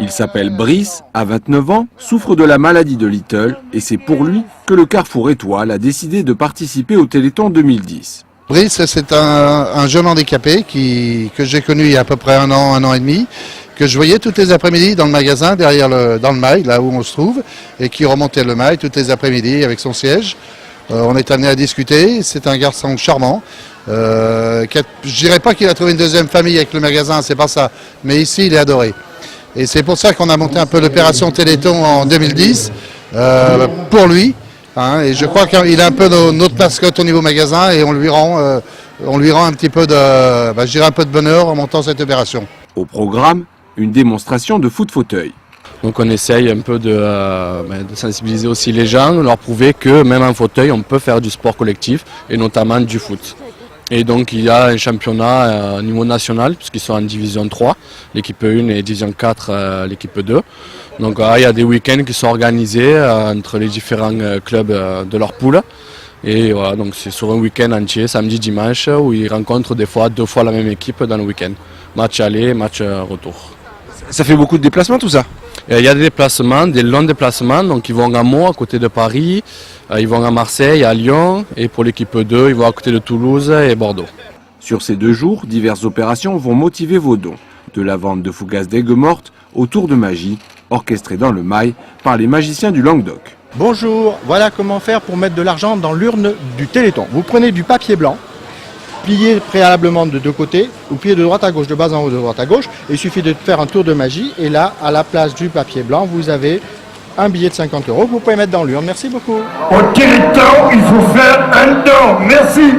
Il s'appelle Brice, a 29 ans, souffre de la maladie de Little et c'est pour lui que le Carrefour Étoile a décidé de participer au Téléthon 2010. Brice, c'est un jeune handicapé que j'ai connu il y a à peu près un an et demi, que je voyais toutes les après-midi dans le magasin, dans le mail, là où on se trouve, et qui remontait le mail toutes les après-midi avec son siège. On est amené à discuter, c'est un garçon charmant. Je dirais pas qu'il a trouvé une deuxième famille avec le magasin, c'est pas ça, mais ici il est adoré. Et c'est pour ça qu'on a monté un peu l'opération Téléthon en 2010, pour lui. Et je crois qu'il a un peu notre mascotte au niveau magasin et on lui rend un petit peu un peu de bonheur en montant cette opération. Au programme, une démonstration de foot fauteuil. Donc on essaye un peu de sensibiliser aussi les gens, leur prouver que même en fauteuil on peut faire du sport collectif et notamment du foot. Et donc il y a un championnat au niveau national puisqu'ils sont en division 3, l'équipe 1 et division 4, l'équipe 2. Donc il y a des week-ends qui sont organisés entre les différents clubs de leur poule. Et voilà, donc c'est sur un week-end entier, samedi, dimanche, où ils rencontrent des fois 2 fois la même équipe dans le week-end. Match aller, match retour. Ça fait beaucoup de déplacements tout ça? Il y a des déplacements, des longs déplacements, donc ils vont à Meaux, à côté de Paris, ils vont à Marseille, à Lyon, et pour l'équipe 2, ils vont à côté de Toulouse et Bordeaux. Sur ces 2 jours, diverses opérations vont motiver vos dons. De la vente de fougasses d'aigues mortes au tour de magie, orchestré dans le mail par les magiciens du Languedoc. Bonjour, voilà comment faire pour mettre de l'argent dans l'urne du Téléthon. Vous prenez du papier blanc, plié préalablement de 2 côtés, ou plié de droite à gauche, de bas en haut, de droite à gauche. Il suffit de faire un tour de magie et là, à la place du papier blanc, vous avez un billet de 50 € que vous pouvez mettre dans l'urne. Merci beaucoup. Au Téléthon, il faut faire un don. Merci.